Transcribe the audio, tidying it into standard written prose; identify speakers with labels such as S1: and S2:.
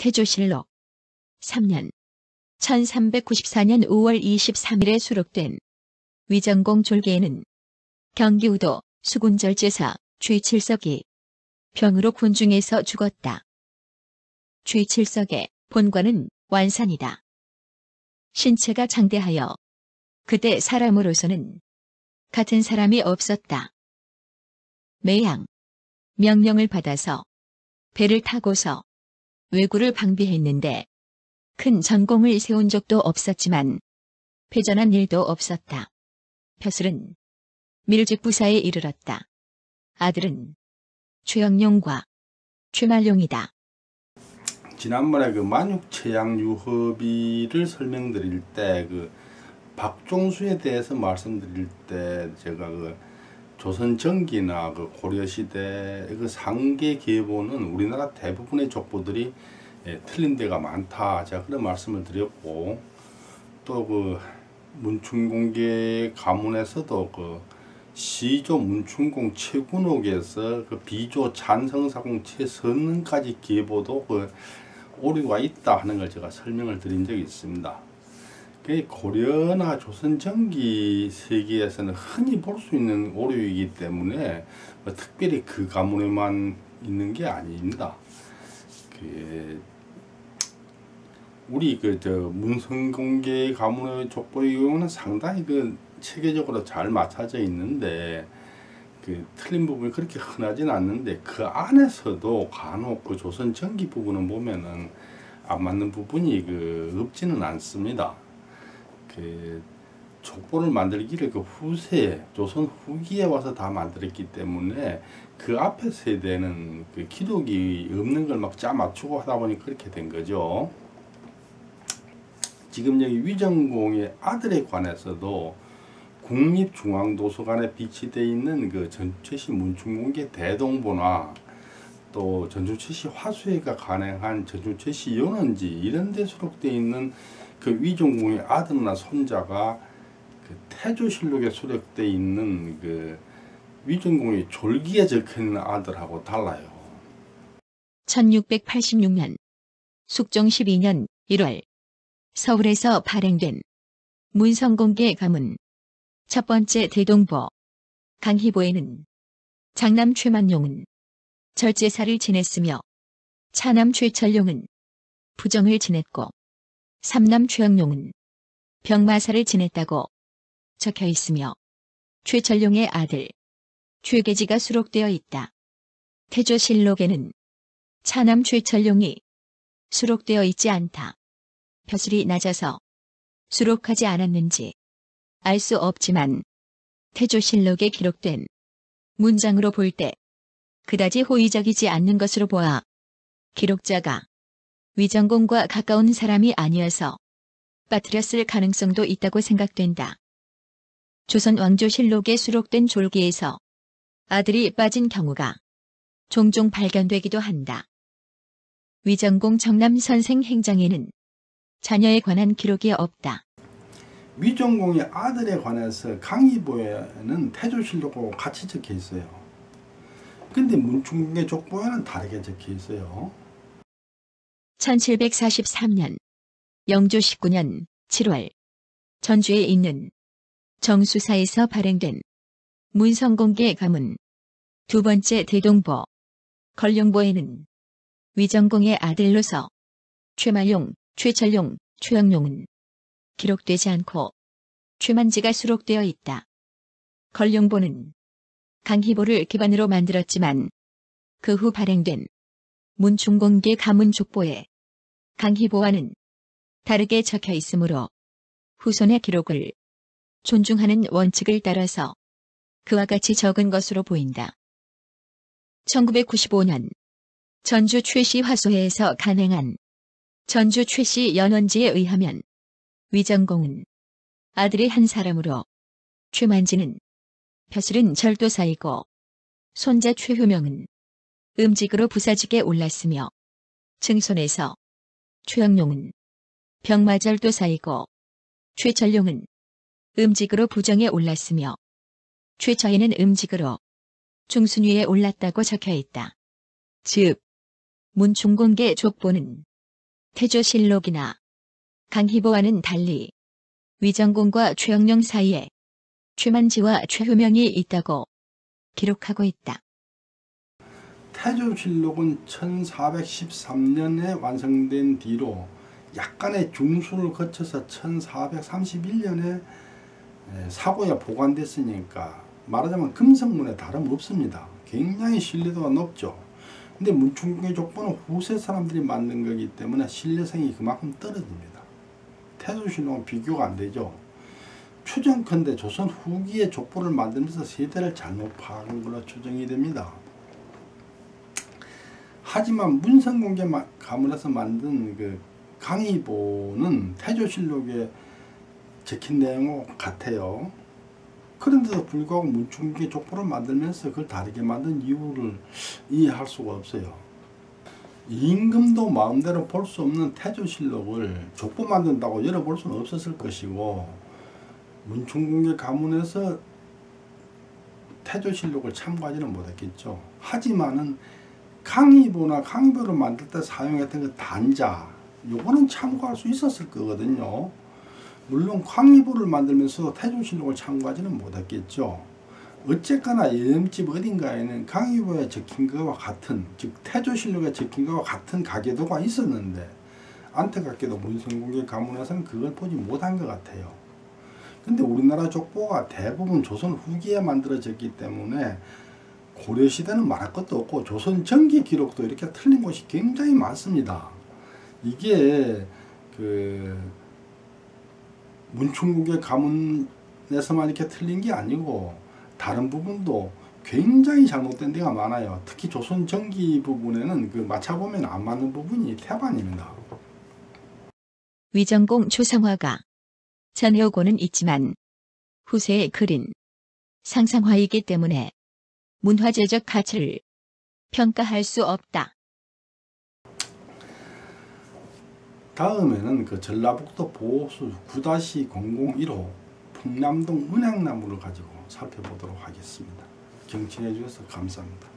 S1: 태조실록 3년 1394년 5월 23일에 수록된 위정공 졸기에는 경기 우도 수군절제사 최칠석이 병으로 군중에서 죽었다. 최칠석의 본관은 완산이다. 신체가 장대하여 그때 사람으로서는 같은 사람이 없었다. 매양 명령을 받아서 배를 타고서 왜구를 방비했는데 큰 전공을 세운 적도 없었지만 패전한 일도 없었다. 벼슬은 밀직부사에 이르렀다. 아들은 최영룡과 최말룡이다.
S2: 지난번에 그 만육체양유허비를 설명드릴 때 그 박종수에 대해서 말씀드릴 때 제가 그 조선 전기나 그 고려시대 그 상계 계보는 우리나라 대부분의 족보들이 틀린 데가 많다. 제가 그런 말씀을 드렸고, 또 그 문충공계 가문에서도 그 시조 문충공 최군옥에서 그 비조 찬성사공 최선능까지 계보도 그 오류가 있다 하는 걸 제가 설명을 드린 적이 있습니다. 고려나 조선 전기 세계에서는 흔히 볼 수 있는 오류이기 때문에 특별히 그 가문에만 있는 게 아닙니다. 우리 문성공계 가문의 족보의 경우는 상당히 체계적으로 잘 맞춰져 있는데 틀린 부분이 그렇게 흔하진 않는데 그 안에서도 간혹 그 조선 전기 부분을 보면은 안 맞는 부분이 없지는 않습니다. 족보를 만들기를 후세 조선 후기에 와서 다 만들었기 때문에 그 앞에 세대는 기록이 없는 걸 막 짜 맞추고 하다 보니 그렇게 된 거죠. 지금 여기 위정공의 아들에 관해서도 국립중앙도서관에 비치되어 있는 전주최씨 문충공계 대동보나 또 전주최씨 화수회가 간행한 전주최씨 연원지 이런 데 수록되어 있는 위정공의 아들이나 손자가 태조실록에 수록되어 있는 위정공의 졸기에 적혀있는 아들하고 달라요.
S1: 1686년 숙종 12년 1월 서울에서 발행된 문성공계 가문 첫 번째 대동보 강희보에는 장남 최만룡은 절제사를 지냈으며 차남 최철룡은 부정을 지냈고 삼남 최영룡은 병마사를 지냈다고 적혀 있으며 최철룡의 아들 최계지가 수록되어 있다. 태조실록에는 차남 최철룡이 수록되어 있지 않다. 벼슬이 낮아서 수록하지 않았는지 알 수 없지만 태조실록에 기록된 문장으로 볼 때 그다지 호의적이지 않는 것으로 보아 기록자가 위정공과 가까운 사람이 아니어서 빠뜨렸을 가능성도 있다고 생각된다. 조선 왕조실록에 수록된 졸기에서 아들이 빠진 경우가 종종 발견되기도 한다. 위정공 정남 선생 행장에는 자녀에 관한 기록이 없다.
S2: 위정공의 아들에 관해서 강희보에는 태조실록하고 같이 적혀 있어요. 근데 문충공계 족보에는 다르게 적혀 있어요.
S1: 1743년 영조 19년 7월 전주에 있는 정수사에서 발행된 문성공계 가문 두 번째 대동보 걸룡보에는 위정공의 아들로서 최말룡, 최철룡, 최영룡은 기록되지 않고 최만지가 수록되어 있다. 걸룡보는 강희보를 기반으로 만들었지만 그 후 발행된 문충공계 가문 족보에 강희보와는 다르게 적혀 있으므로 후손의 기록을 존중하는 원칙을 따라서 그와 같이 적은 것으로 보인다. 1995년 전주 최씨 화소회에서 간행한 전주 최씨 연원지에 의하면 위정공은 아들의 한 사람으로 최만지는 벼슬은 절도사이고 손자 최효명은 음직으로 부사직에 올랐으며 증손에서 최영룡은 병마절도사이고 최철룡은 음직으로 부정에 올랐으며 최처에는 음직으로 중순위에 올랐다고 적혀 있다. 즉 문충공계 족보는 태조실록이나 강희보와는 달리 위정공과 최영령 사이에 최만지와 최효명이 있다고 기록하고 있다.
S2: 태조실록은 1413년에 완성된 뒤로 약간의 중수를 거쳐서 1431년에 사고에 보관됐으니까 말하자면 금성문에 다름없습니다. 굉장히 신뢰도가 높죠. 근데 문충국의 족보는 후세 사람들이 만든 거기 때문에 신뢰성이 그만큼 떨어집니다. 태조실록은 비교가 안 되죠. 추정컨대 조선 후기의 족보를 만들면서 세대를 잘못 파악한 걸로 추정이 됩니다. 하지만 문성공개 가문에서 만든 그 강희보는 태조실록에 적힌 내용과 같아요. 그런데도 불구하고 문충국의 족보를 만들면서 그걸 다르게 만든 이유를 이해할 수가 없어요. 임금도 마음대로 볼 수 없는 태조실록을 족보 만든다고 열어볼 수는 없었을 것이고, 문충국의 가문에서 태조실록을 참고하지는 못했겠죠. 하지만은 강희보나 강희보를 만들 때 사용했던 그 단자, 요거는 참고할 수 있었을 거거든요. 물론 강희보를 만들면서 태조실록을 참고하지는 못했겠죠. 어쨌거나 여염집 어딘가에는 강희보에 적힌 것과 같은, 즉 태조실록에 적힌 것과 같은 가계도가 있었는데 안타깝게도 문성국의 가문에서는 그걸 보지 못한 것 같아요. 근데 우리나라 족보가 대부분 조선 후기에 만들어졌기 때문에 고려시대는 말할 것도 없고 조선 전기 기록도 이렇게 틀린 곳이 굉장히 많습니다. 이게 그 문충국의 가문에서만 이렇게 틀린 게 아니고 다른 부분도 굉장히 잘못된 데가 많아요. 특히 조선 전기 부분에는 그 맞춰보면 안 맞는 부분이 태반입니다.
S1: 위정공 조성화가 전해오고는 있지만 후세의 글은 상상화이기 때문에 문화재적 가치를 평가할 수 없다.
S2: 다음에는 그 전라북도 보호수 9-001호 풍남동 은행나무를 가지고 살펴보도록 하겠습니다. 경청해 주셔서 감사합니다.